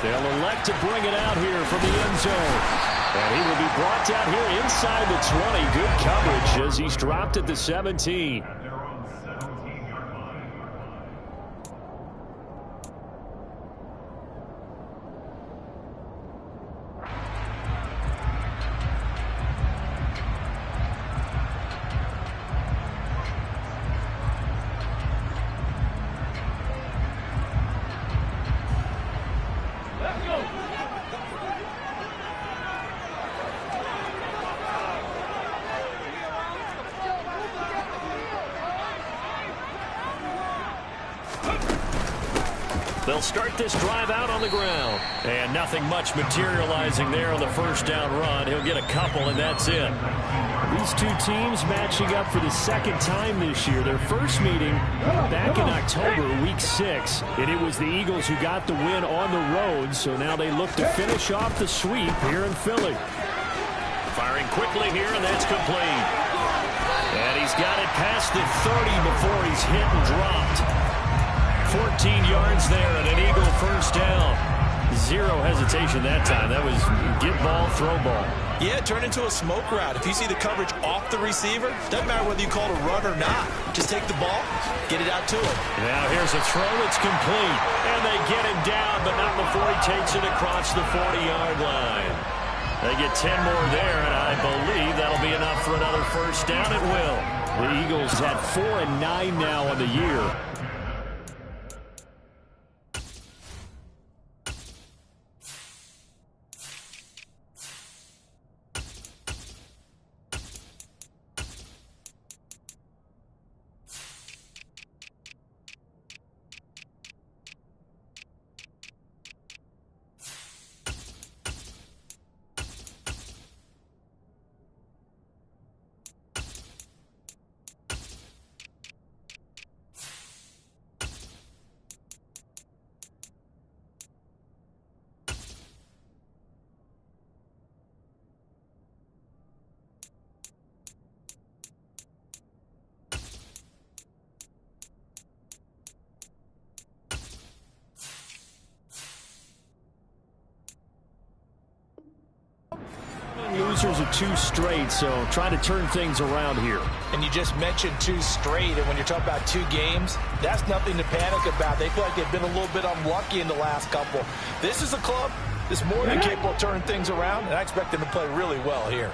They'll elect to bring it out here from the end zone. And he will be brought down here inside the 20. Good coverage as he's dropped at the 17. They'll start this drive out on the ground. And nothing much materializing there on the first down run. He'll get a couple, and that's it. These two teams matching up for the second time this year. Their first meeting back in October, week 6. And it was the Eagles who got the win on the road. So now they look to finish off the sweep here in Philly. Firing quickly here, and that's complete. And he's got it past the 30 before he's hit and dropped. 14 yards there and an Eagle first down. Zero hesitation that time. That was get ball, throw ball. Yeah, turn into a smoke route. If you see the coverage off the receiver, doesn't matter whether you call it a run or not. Just take the ball, get it out to him. Now here's a throw. It's complete. And they get him down, but not before he takes it across the 40-yard line. They get 10 more there, and I believe that'll be enough for another first down. It will. The Eagles had 4 and 9 now on the year. Losers of 2 straight, so trying to turn things around here. And you just mentioned 2 straight, and when you're talking about 2 games, that's nothing to panic about. They feel like they've been a little bit unlucky in the last couple. This is a club that's more than capable of turning things around, and I expect them to play really well here.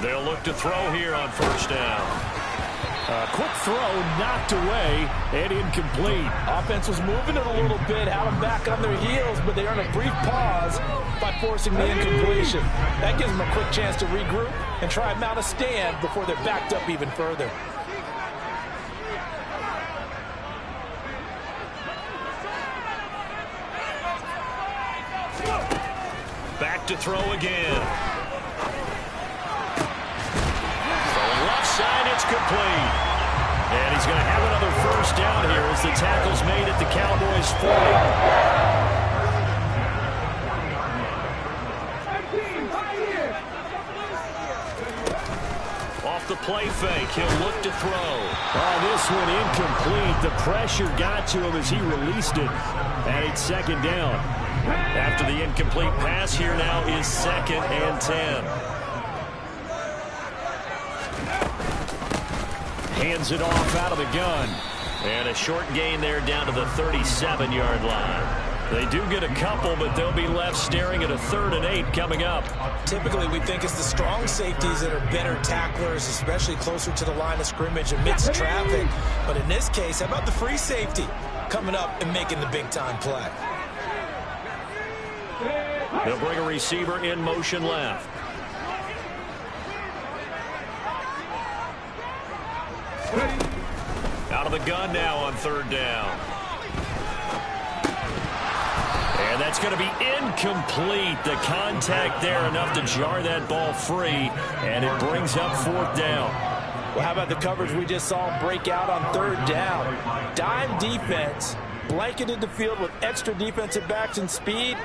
They'll look to throw here on first down. Quick throw, knocked away, and incomplete. Offense was moving it a little bit, had them back on their heels, but they earned a brief pause by forcing the incompletion. That gives them a quick chance to regroup and try and mount a stand before they're backed up even further. Back to throw again. Side, it's complete. And he's going to have another first down here as the tackle's made at the Cowboys' 40. Off the play fake, he'll look to throw. Oh, this one incomplete. The pressure got to him as he released it. And it's second down. After the incomplete pass, here now is 2nd and 10. Hands it off out of the gun. And a short gain there down to the 37-yard line. They do get a couple, but they'll be left staring at a 3rd and 8 coming up. Typically, we think it's the strong safeties that are better tacklers, especially closer to the line of scrimmage amidst traffic. But in this case, how about the free safety coming up and making the big-time play? They'll bring a receiver in motion left. Out of the gun now on 3rd down. And that's going to be incomplete. The contact there enough to jar that ball free, and it brings up 4th down. Well, how about the coverage we just saw break out on 3rd down? Dime defense, blanketed the field with extra defensive backs and speed,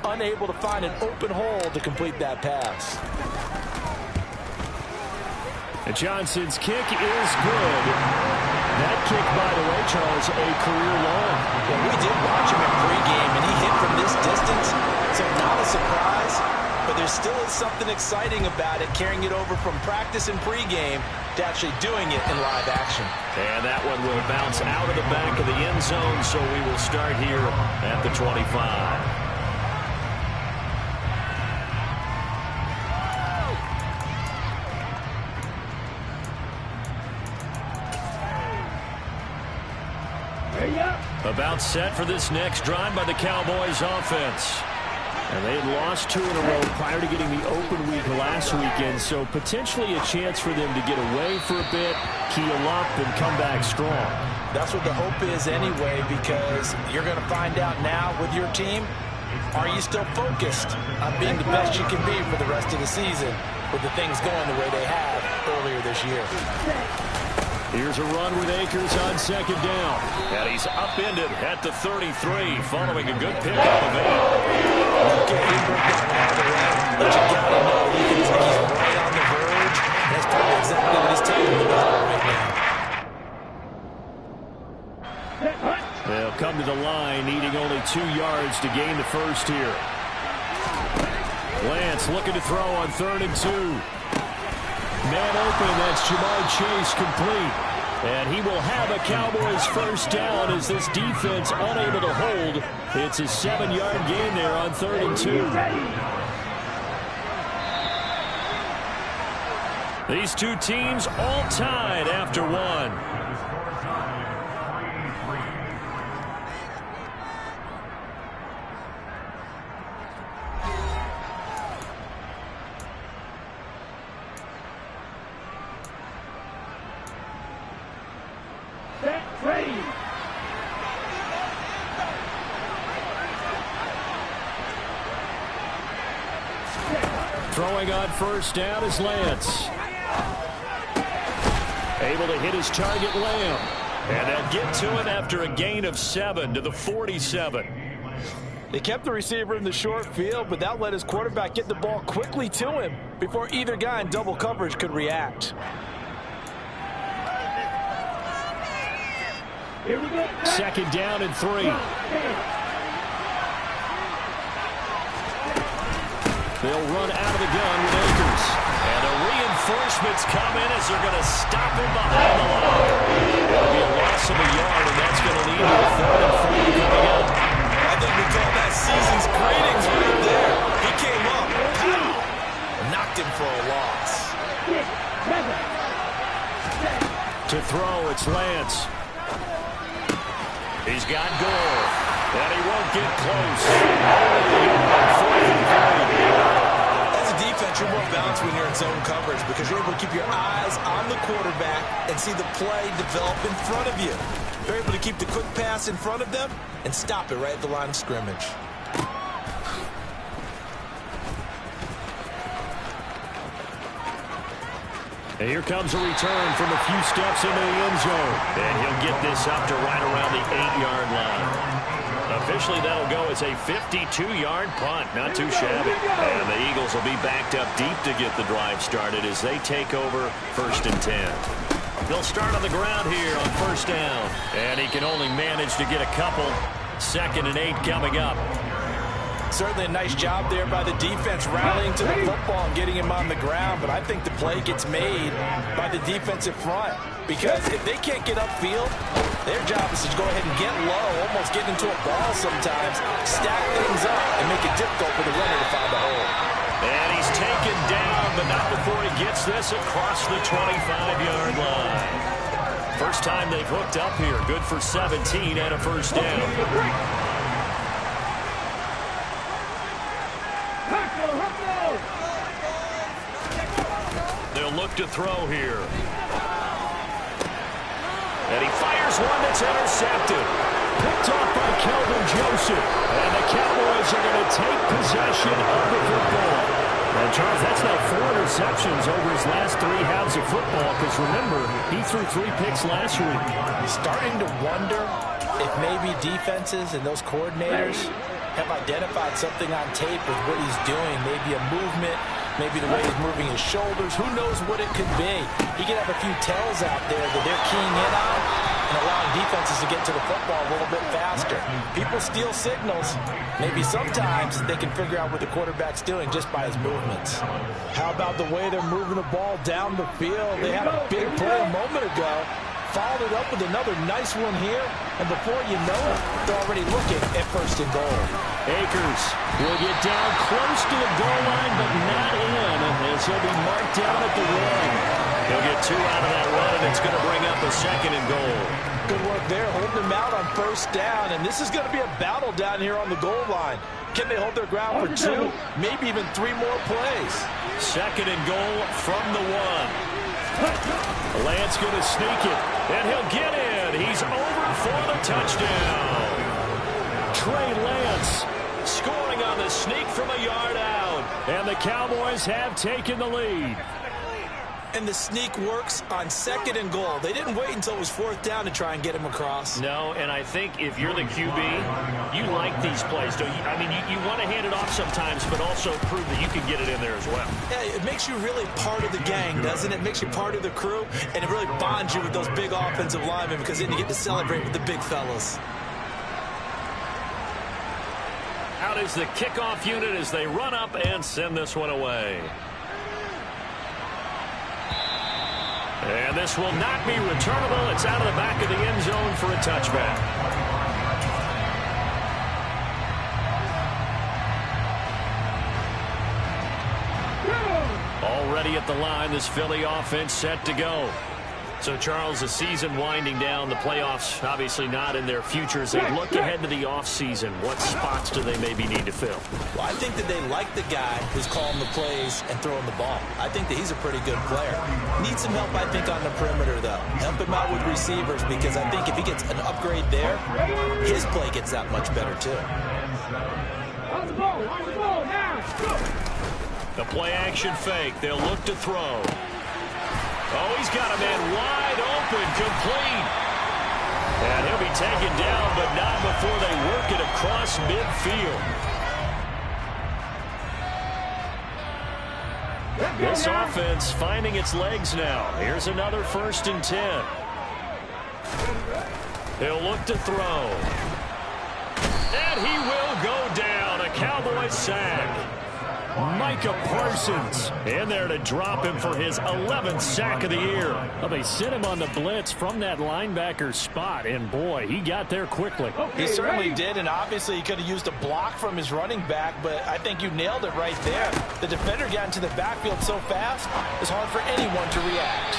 unable to find an open hole to complete that pass. And Johnson's kick is good. That kick, by the way, Charles, a career long. Well, we did watch him in pregame, and he hit from this distance, so not a surprise. But there still is something exciting about it, carrying it over from practice and pregame to actually doing it in live action. And that one will bounce out of the back of the end zone, so we will start here at the 25. About set for this next drive by the Cowboys offense. And they had lost 2 in a row prior to getting the open week last weekend, so potentially a chance for them to get away for a bit, keel up, and come back strong. That's what the hope is anyway, because you're going to find out now with your team, are you still focused on being the best you can be for the rest of the season with the things going the way they have earlier this year? Here's a run with Akers on second down. And he's upended at the 33 following a good pickup of 8. Okay, he broke that one out of the way, but you got to know he's right on the verge. That's probably exactly what he's telling you about right now. They'll come to the line, needing only 2 yards to gain the first here. Lance looking to throw on 3rd and 2. Man open, that's Jamar Chase complete. And he will have a Cowboys first down as this defense unable to hold. It's a 7-yard gain there on 3rd and 2. These two teams all tied after 1. Throwing on first down is Lance. Able to hit his target, Lamb. And they'll get to it after a gain of 7 to the 47. They kept the receiver in the short field, but that let his quarterback get the ball quickly to him before either guy in double coverage could react. Here we go. Second down and 3. They'll run out of the gun with Akers. And the reinforcements come in as they're going to stop him behind the line. It'll be a loss of a yard, and that's going to lead to a 3rd and 4 coming up. I think we call that season's greetings right there. He came up, pow, knocked him for a loss. To throw, it's Lance. He's got goal, and he won't get close. As a defense, you're more balanced when you're in zone coverage because you're able to keep your eyes on the quarterback and see the play develop in front of you. You're able to keep the quick pass in front of them and stop it right at the line of scrimmage. And here comes a return from a few steps into the end zone. And he'll get this up to right around the 8-yard line. Officially, that'll go as a 52-yard punt. Not too shabby. And the Eagles will be backed up deep to get the drive started as they take over 1st and 10. They'll start on the ground here on 1st down. And he can only manage to get a couple. 2nd and 8 coming up. Certainly a nice job there by the defense rallying to the football and getting him on the ground, but I think the play gets made by the defensive front because if they can't get upfield, their job is to go ahead and get low, almost get into a ball sometimes, stack things up, and make it difficult for the runner to find the hole. And he's taken down, but not before he gets this across the 25-yard line. First time they've hooked up here. Good for 17 and a first down. They'll look to throw here. And he fires one that's intercepted. Picked off by Kelvin Joseph. And the Cowboys are going to take possession of the football. And Charles, that's now 4 interceptions over his last 3 halves of football. Because remember, he threw 3 picks last week. Starting to wonder if maybe defenses and those coordinators have identified something on tape with what he's doing. Maybe a movement, maybe the way he's moving his shoulders. Who knows what it could be? He could have a few tells out there that they're keying in on and allowing defenses to get to the football a little bit faster. People steal signals. Maybe sometimes they can figure out what the quarterback's doing just by his movements. How about the way they're moving the ball down the field? They had a big play a moment ago. Followed it up with another nice one here. And before you know it, they're already looking at 1st and goal. Akers will get down close to the goal line, but not in, as he'll be marked down at the 1. He'll get 2 out of that run, and it's going to bring up a 2nd and goal. Good work there, holding them out on 1st down. And this is going to be a battle down here on the goal line. Can they hold their ground for 2, maybe even 3 more plays? 2nd and goal from the 1. Lance going to sneak it, and he'll get in. He's over for the touchdown. Trey Lance scoring on the sneak from a yard out. And the Cowboys have taken the lead. And the sneak works on 2nd and goal. They didn't wait until it was 4th down to try and get him across. No, and I think if you're the QB, you like these plays, don't you? I mean, you want to hand it off sometimes, but also prove that you can get it in there as well. Yeah, it makes you really part of the gang, doesn't it? It makes you part of the crew, and it really bonds you with those big offensive linemen because then you get to celebrate with the big fellas. Out is the kickoff unit as they run up and send this one away. And this will not be returnable. It's out of the back of the end zone for a touchback. Already at the line, this Philly offense set to go. So, Charles, the season winding down, the playoffs obviously not in their futures. They look ahead to the offseason. What spots do they maybe need to fill? Well, I think that they like the guy who's calling the plays and throwing the ball. I think that he's a pretty good player. Needs some help, I think, on the perimeter, though. Help him out with receivers because I think if he gets an upgrade there, his play gets that much better, too. On the ball now. The play-action fake. They'll look to throw. Oh, he's got a man wide open, complete. And he'll be taken down, but not before they work it across midfield. This offense finding its legs now. Here's another 1st and 10. He'll look to throw. And he will go down. A Cowboys sack. Micah Parsons in there to drop him for his 11th sack of the year. Well, they sent him on the blitz from that linebacker spot, and boy, he got there quickly. He certainly did, and obviously he could have used a block from his running back, but I think you nailed it right there. The defender got into the backfield so fast, it's hard for anyone to react.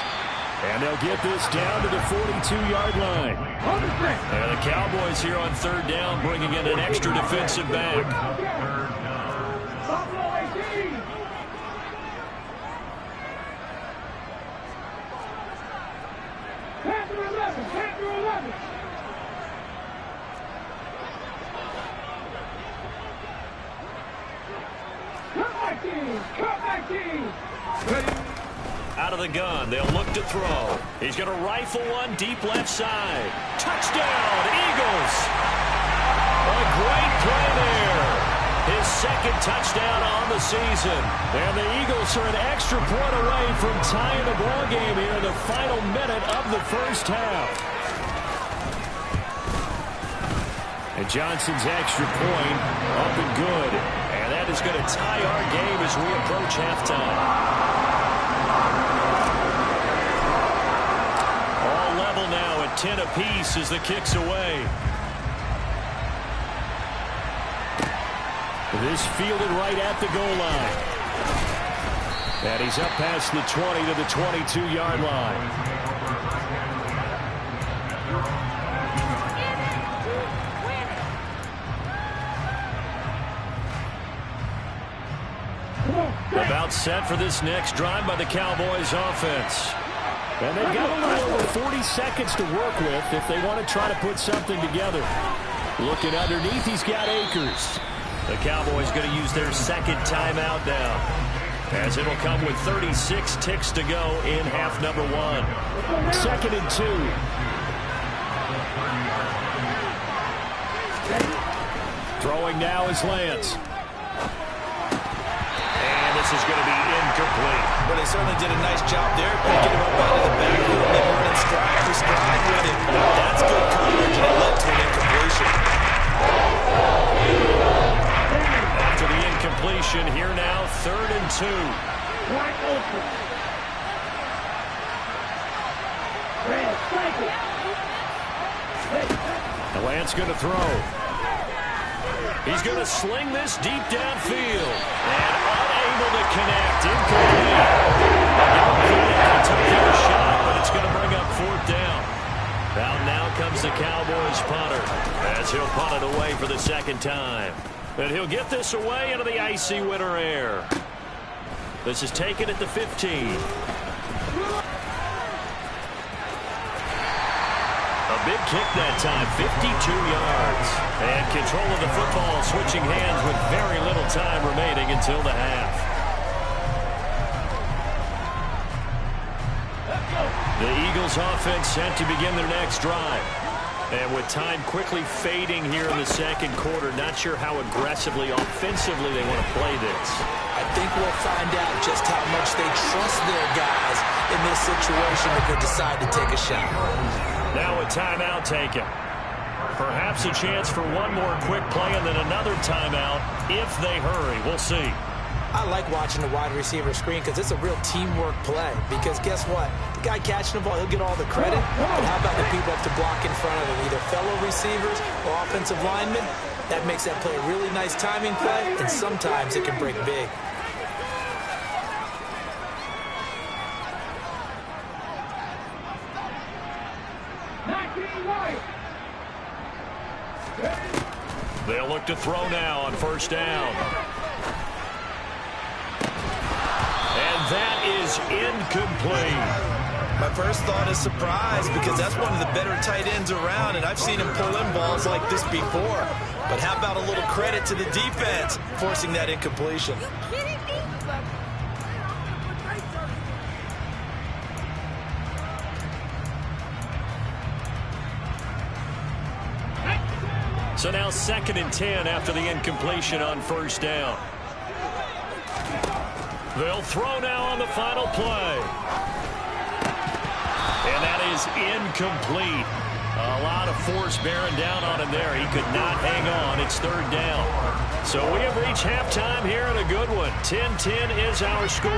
And they'll get this down to the 42-yard line. And the Cowboys here on 3rd down, bringing in an extra defensive back. Out of the gun, they'll look to throw. He's going to rifle one deep left side. Touchdown, Eagles! A great play there. His 2nd touchdown on the season. And the Eagles are an extra point away from tying the ball game here in the final minute of the 1st half. And Johnson's extra point up and good. And that is going to tie our game as we approach halftime. All level now at 10 apiece as the kick's away. This fielded right at the goal line. And he's up past the 20 to the 22-yard line. About set for this next drive by the Cowboys offense. And they've got a little over 40 seconds to work with if they want to try to put something together. Looking underneath, he's got Akers. The Cowboys going to use their 2nd timeout now, as it'll come with 36 ticks to go in half number 1. 2nd and 2. Throwing now is Lance. And this is going to be incomplete. Well, they certainly did a nice job there. Picking him up out of the backfield and running stride for stride with it. That's good coverage, and it led to an incompletion. After the incompletion, here now, 3rd and 2. Wide open. Red, strike it. The Lance going to throw. He's going to sling this deep downfield. And unable to connect. Incomplete. He took their shot, but it's going to bring up 4th down. Now comes the Cowboys punter, as he'll punt it away for the 2nd time. And he'll get this away into the icy winter air. This is taken at the 15. A big kick that time, 52 yards. And control of the football switching hands with very little time remaining until the half. The Eagles offense set to begin their next drive. And with time quickly fading here in the 2nd quarter, not sure how aggressively, offensively they want to play this. I think we'll find out just how much they trust their guys in this situation if they decide to take a shot. Now a timeout taken. Perhaps a chance for one more quick play and then another timeout if they hurry. We'll see. I like watching the wide receiver screen because it's a real teamwork play. Because guess what? The guy catching the ball, he'll get all the credit. But how about the people up to block in front of him? Either fellow receivers or offensive linemen. That makes that play a really nice timing play. And sometimes it can break big. They'll look to throw now on 1st down. And that is incomplete. My first thought is surprise because that's one of the better tight ends around, and I've seen him pull in balls like this before. But how about a little credit to the defense forcing that incompletion? So now 2nd and 10 after the incompletion on 1st down. They'll throw now on the final play. And that is incomplete. A lot of force bearing down on him there. He could not hang on. It's 3rd down. So we have reached halftime here in a good one. 10-10 is our score.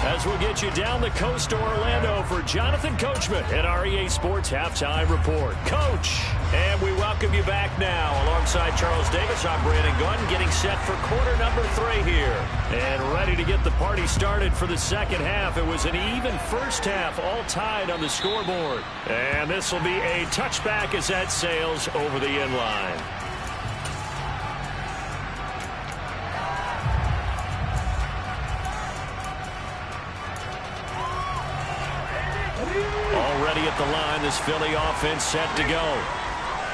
As we'll get you down the coast to Orlando for Jonathan Coachman at our EA Sports Halftime Report. Coach, and we welcome you back now. Alongside Charles Davis, I'm Brandon Gunn, getting set for quarter number 3 here. And ready to get the party started for the 2nd half. It was an even first half, all tied on the scoreboard. And this will be a touchback as that sails over the end line. Already at the line, this Philly offense set to go.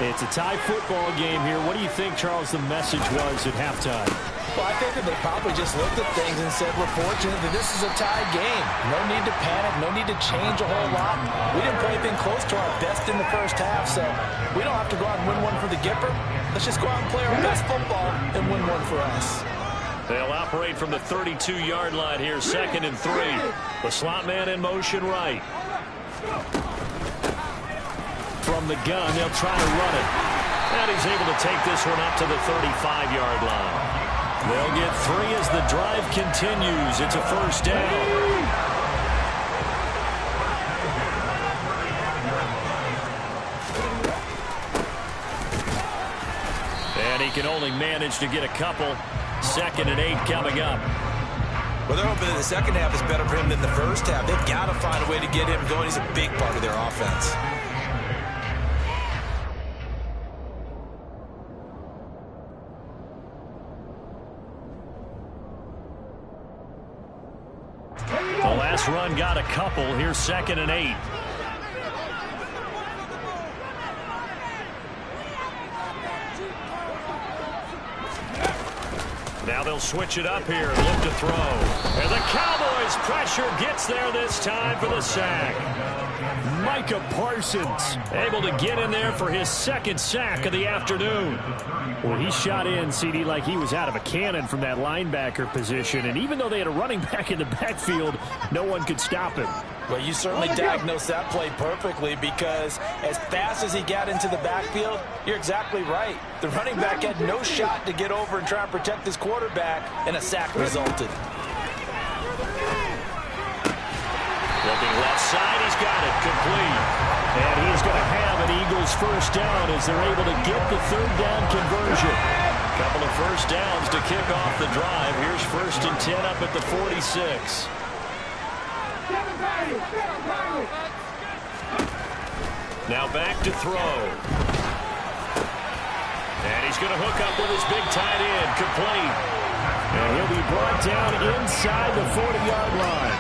It's a tie football game here. What do you think, Charles, the message was at halftime? Well, I think that they probably just looked at things and said, we're fortunate that this is a tied game. No need to panic, no need to change a whole lot. We didn't play anything close to our best in the first half, so we don't have to go out and win one for the Gipper. Let's just go out and play our best football and win one for us. They'll operate from the 32-yard line here, 2nd and 3. The slot man in motion right. From the gun, they'll try to run it. And he's able to take this one up to the 35-yard line. They'll get 3 as the drive continues. It's a 1st down. And he can only manage to get a couple. 2nd and 8 coming up. Well, they're hoping that the second half is better for him than the first half. They've got to find a way to get him going. He's a big part of their offense. The last run got a couple. Here's 2nd and 8. Now they'll switch it up here and look to throw. And the Cowboys pressure gets there this time for the sack. Micah Parsons able to get in there for his second sack of the afternoon. Well, he shot in, CD, like he was out of a cannon from that linebacker position. And even though they had a running back in the backfield, no one could stop him. Well, you certainly diagnosed that play perfectly, because as fast as he got into the backfield, you're exactly right. The running back had no shot to get over and try and protect his quarterback, and a sack resulted. Looking left side, he's got it, complete. And he's going to have an Eagles first down as they're able to get the third down conversion. Couple of first downs to kick off the drive. Here's 1st and 10 up at the 46. Now back to throw. And he's going to hook up with his big tight end, complete. And he'll be brought down inside the 40-yard line.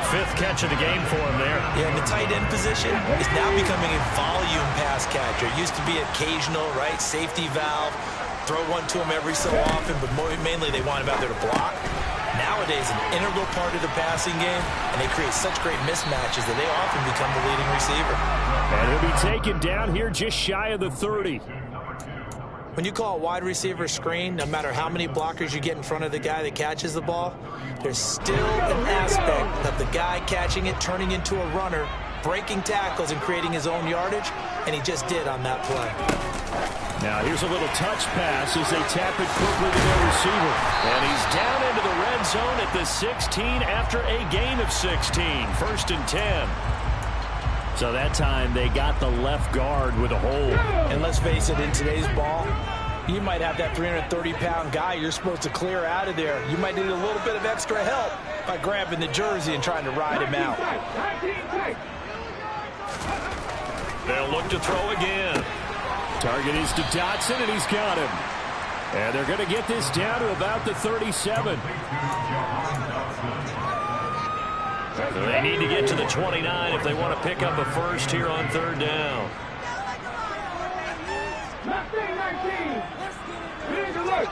5th catch of the game for him there. Yeah, and the tight end position is now becoming a volume pass catcher. It used to be occasional, right? Safety valve. Throw one to him every so often, but mainly they want him out there to block. Nowadays, an integral part of the passing game, and they create such great mismatches that they often become the leading receiver. And he'll be taken down here just shy of the 30. When you call a wide receiver screen, no matter how many blockers you get in front of the guy that catches the ball, there's still an aspect of the guy catching it, turning into a runner, breaking tackles and creating his own yardage, and he just did on that play. Now here's a little touch pass as they tap it quickly to their receiver. And he's down into the red zone at the 16 after a gain of 16. 1st and 10. So that time they got the left guard with a hold. And let's face it, in today's ball, you might have that 330-pound guy you're supposed to clear out of there. You might need a little bit of extra help by grabbing the jersey and trying to ride him out. They'll look to throw again. Target is to Dotson, and he's got him. And they're going to get this down to about the 37. So they need to get to the 29 if they want to pick up a first here on 3rd down. 19. Read the look.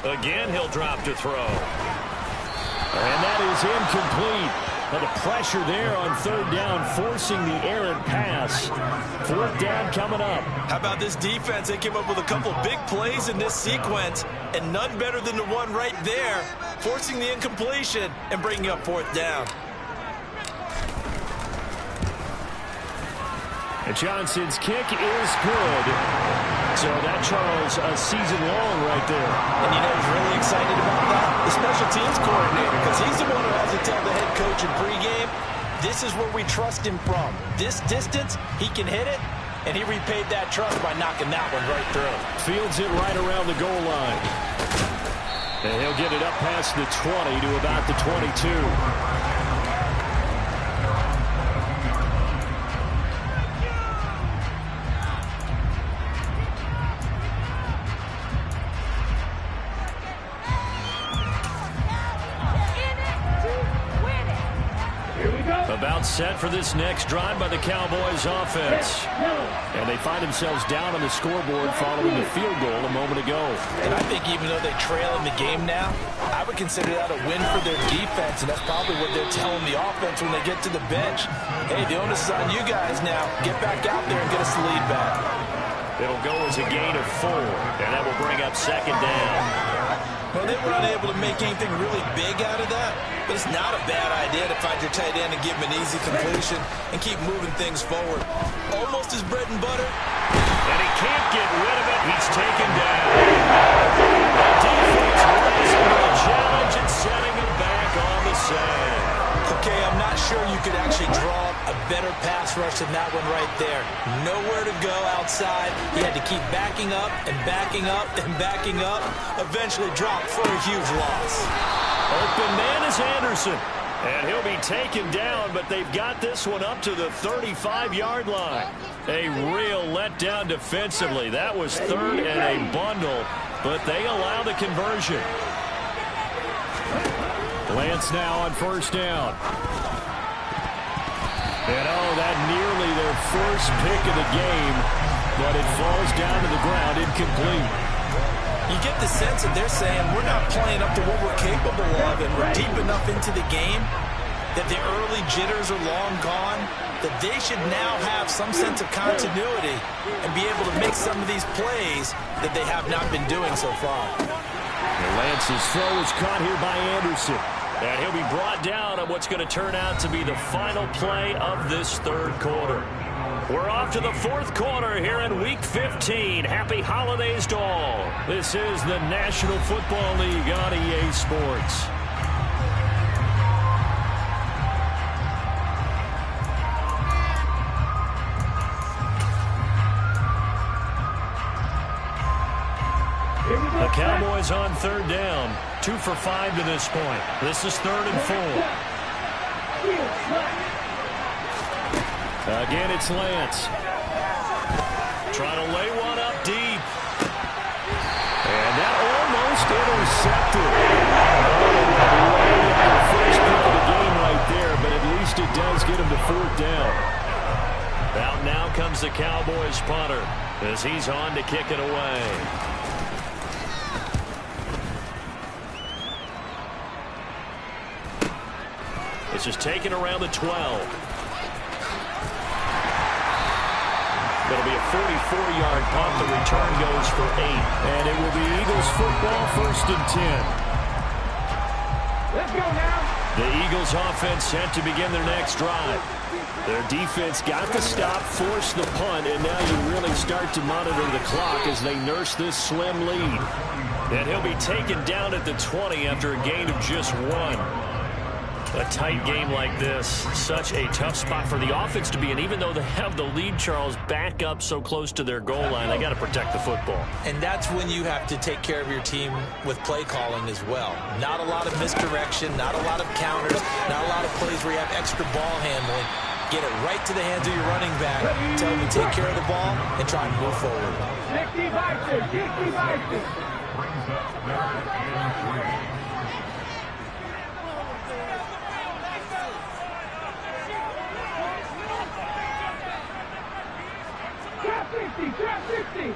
Again, he'll drop to throw. And that is incomplete. But the pressure there on 3rd down, forcing the errant pass. 4th down coming up. How about this defense? They came up with a couple big plays in this sequence, and none better than the one right there, forcing the incompletion and bringing up 4th down. And Johnson's kick is good. So that, Charles, a season long right there. And you know who's really excited about that? The special teams coordinator, because he's the one who has to tell the head coach in pregame, this is where we trust him from. This distance, he can hit it, and he repaid that trust by knocking that one right through. Fields it right around the goal line. And he'll get it up past the 20 to about the 22. About set for this next drive by the Cowboys offense. And they find themselves down on the scoreboard following the field goal a moment ago. And I think even though they trail in the game now, I would consider that a win for their defense, and that's probably what they're telling the offense when they get to the bench. Hey, the onus is on you guys now. Get back out there and get us the lead back. It'll go as a gain of 4, and that will bring up 2nd down. Well, they were unable to make anything really big out of that, but it's not a bad idea to find your tight end and give him an easy completion and keep moving things forward. Almost his bread and butter. And he can't get rid of it. He's taken down. Defense rising to the challenge and setting him back on the sand. Okay, I'm not sure you could actually draw a better pass rush than that one right there. Nowhere to go outside. He had to keep backing up and backing up and backing up. Eventually dropped for a huge loss. Open man is Anderson. And he'll be taken down, but they've got this one up to the 35-yard line. A real letdown defensively. That was 3rd and a bundle, but they allow the conversion. Lance now on 1st down. And that nearly their first pick of the game, but it falls down to the ground incomplete. You get the sense that they're saying we're not playing up to what we're capable of, and we're deep enough into the game that the early jitters are long gone, that they should now have some sense of continuity and be able to make some of these plays that they have not been doing so far. Lance's throw is caught here by Anderson. And he'll be brought down on what's going to turn out to be the final play of this third quarter. We're off to the fourth quarter here in Week 15. Happy holidays to all. This is the National Football League on EA Sports. The Cowboys on third down. 2 for 5 to this point. This is 3rd and 4. Again, it's Lance. Trying to lay one up deep. And that almost intercepted. The first pick of the game right there, but at least it does get him to 4th down. Out now comes the Cowboys punter as he's on to kick it away. This is taken around the 12. It'll be a 44-yard punt. The return goes for 8. And it will be Eagles football, 1st and 10. Let's go now. The Eagles offense set to begin their next drive. Their defense got the stop, forced the punt, and now you really start to monitor the clock as they nurse this slim lead. And he'll be taken down at the 20 after a gain of just 1. A tight game like this, such a tough spot for the offense to be in. Even though they have the lead, Charles, back up so close to their goal line, they got to protect the football. And that's when you have to take care of your team with play calling as well. Not a lot of misdirection, not a lot of counters, not a lot of plays where you have extra ball handling. Get it right to the hands of your running back, tell them to take care of the ball, and try and move forward. 60-60. Trap 60.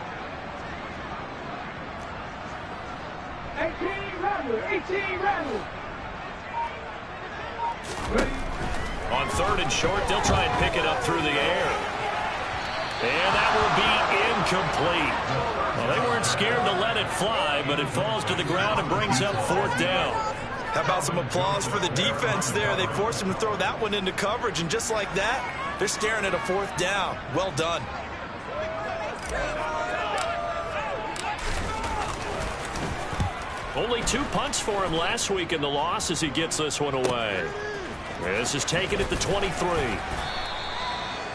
18 rattle. On 3rd and short, they'll try and pick it up through the air. And that will be incomplete. Well, they weren't scared to let it fly, but it falls to the ground and brings up 4th down. How about some applause for the defense there? They forced him to throw that one into coverage, and just like that, they're staring at a 4th down. Well done. Only 2 punts for him last week in the loss as he gets this one away. This is taken at the 23.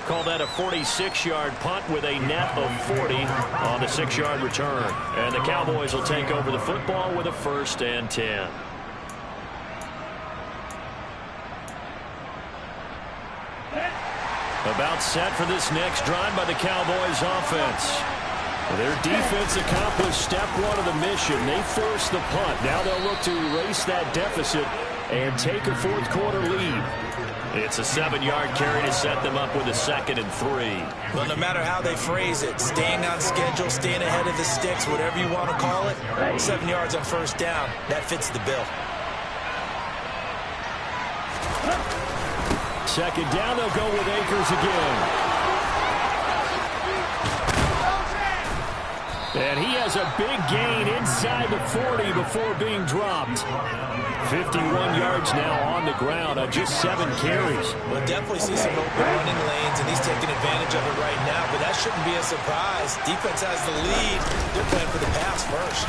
Call that a 46-yard punt with a net of 40 on the 6-yard return. And the Cowboys will take over the football with a 1st and 10. About set for this next drive by the Cowboys offense. Their defense accomplished step 1 of the mission. They forced the punt. Now they'll look to erase that deficit and take a 4th quarter lead. It's a 7-yard carry to set them up with a 2nd and 3. Well, no matter how they phrase it, staying on schedule, staying ahead of the sticks, whatever you want to call it, 7 yards on 1st down, that fits the bill. 2nd down, they'll go with Akers again. And he has a big gain inside the 40 before being dropped. 51 yards now on the ground on just 7 carries. We'll definitely see some open running lanes, and he's taking advantage of it right now, but that shouldn't be a surprise. Defense has the lead. They're playing for the pass first.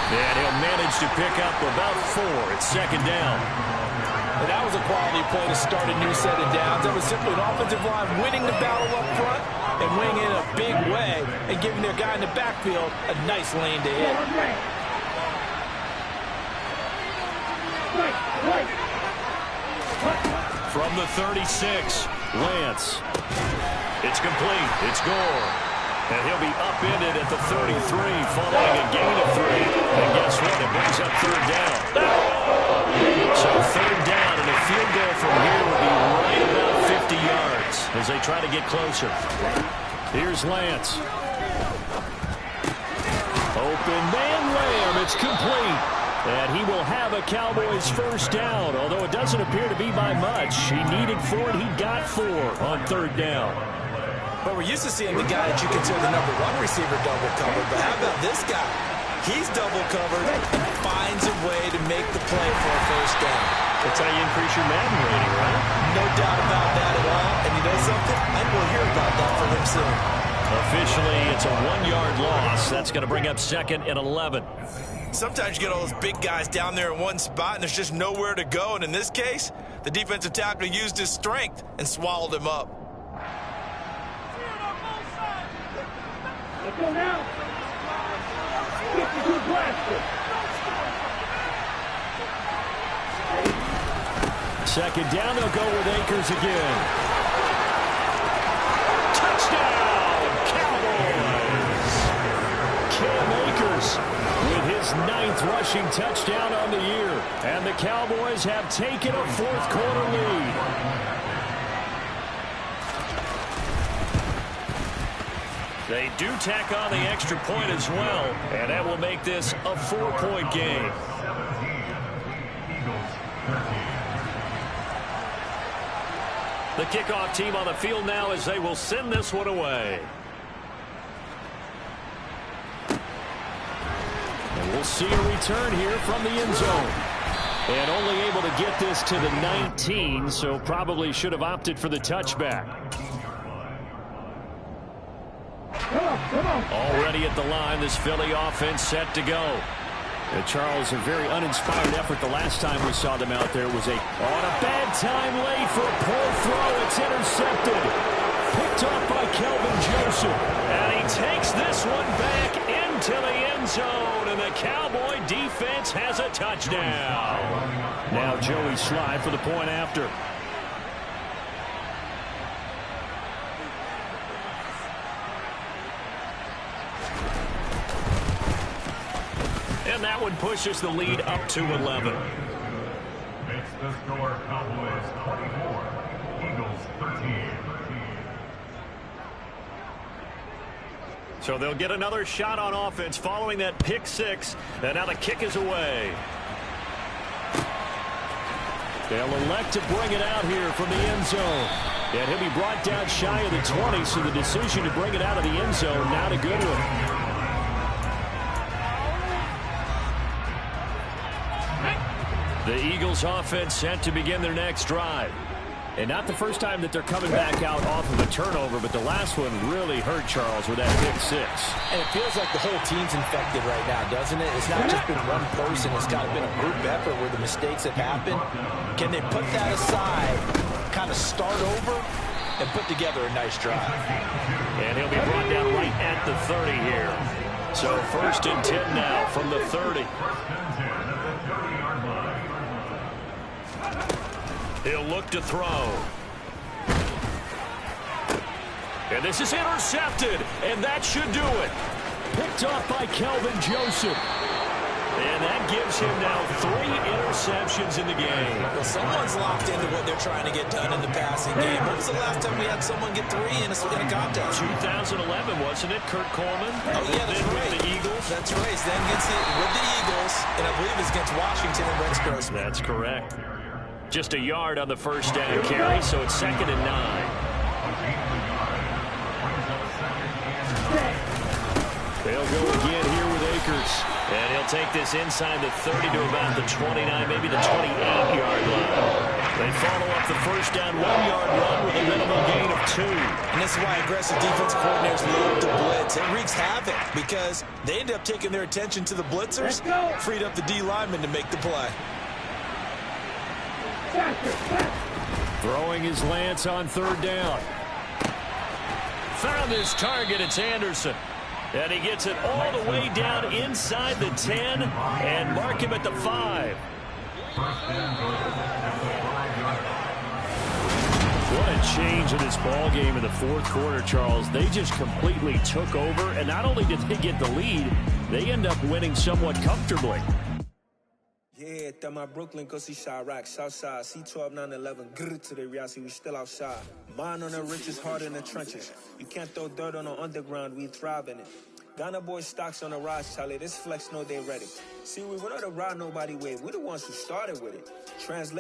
And he'll manage to pick up about 4 at 2nd down. And that was a quality play to start a new set of downs. That was simply an offensive line winning the battle up front and winning in a big way and giving their guy in the backfield a nice lane to hit. From the 36, Lance. It's complete. It's Gore. And he'll be upended at the 33 following a gain of 3. And guess what? It brings up 3rd down. So 3rd down and a field goal from here will be right about 50 yards as they try to get closer. Here's Lance. Open man layup. It's complete. And he will have a Cowboys first down, although it doesn't appear to be by much. He needed 4, and he got 4 on third down. But we're used to seeing the guy that you consider the number 1 receiver double covered. But how about this guy? He's double covered and finds a way to make the play for a first down. That's how you increase your Madden rating, right? No doubt about that at all. And you know something? I think we'll hear about that from him soon. Officially, it's a 1-yard loss. That's going to bring up 2nd and 11. Sometimes you get all those big guys down there in one spot, and there's just nowhere to go. And in this case, the defensive tackle used his strength and swallowed him up. Let's go now. 52 blaster. Second down, they'll go with Akers again. Touchdown, Cowboys! Cam Akers with his 9th rushing touchdown on the year. And the Cowboys have taken a 4th quarter lead. They do tack on the extra point as well, and that will make this a 4-point game. The kickoff team on the field now as they will send this one away. And we'll see a return here from the end zone. And only able to get this to the 19, so probably should have opted for the touchback. Already at the line, this Philly offense set to go. Charles, a very uninspired effort the last time we saw them out there. Was on a bad time late for a poor throw. It's intercepted. Picked off by Kelvin Joseph. And he takes this one back into the end zone. And the Cowboy defense has a touchdown. Now Joey Slye for the point after. And that one pushes the lead up to 11. Makes the score Cowboys 24, Eagles 13. So they'll get another shot on offense following that pick 6. And now the kick is away. They'll elect to bring it out here from the end zone. And he'll be brought down shy of the 20, so the decision to bring it out of the end zone, not a good one. The Eagles offense set to begin their next drive. And not the first time that they're coming back out off of a turnover, but the last one really hurt Charles with that pick 6. And it feels like the whole team's infected right now, doesn't it? It's not just been one person. It's kind of been a group effort where the mistakes have happened. Can they put that aside, kind of start over, and put together a nice drive? And he'll be brought down right at the 30 here. So 1st and 10 now from the 30. He'll look to throw. And this is intercepted, and that should do it. Picked off by Kelvin Joseph. And that gives him now 3 interceptions in the game. Well, someone's locked into what they're trying to get done in the passing game. When was the last time we had someone get 3 in a contest? 2011, wasn't it? Kurt Coleman? Oh, yeah, that's right. With the Eagles. That's right. Then gets it with the Eagles, and I believe it's against Washington and Rex Grossman. That's correct. Just a yard on the first down carry, so it's 2nd and 9. They'll go again here with Akers. And he'll take this inside the 30 to about the 29, maybe the 28-yard line. They follow up the first down 1-yard run with a minimum gain of 2. And this is why aggressive defense coordinators love to blitz. It wreaks havoc because they end up taking their attention to the blitzers, freed up the D lineman to make the play. Throwing his Lance on 3rd down. Found his target. It's Anderson. And he gets it all the way down inside the 10 and mark him at the 5. What a change in this ball game in the 4th quarter, Charles. They just completely took over, and not only did they get the lead, they end up winning somewhat comfortably. Yeah, that my Brooklyn, go see Chirac, Southside, C12, 911, grr to the Riasi, we still outside. Mine on the richest, heart in the trenches. You can't throw dirt on the underground, we thrive in it. Ghana boy stocks on the rise, Charlie. This flex know they ready. See, we were not the ride nobody wave. We the ones who started with it. Translation.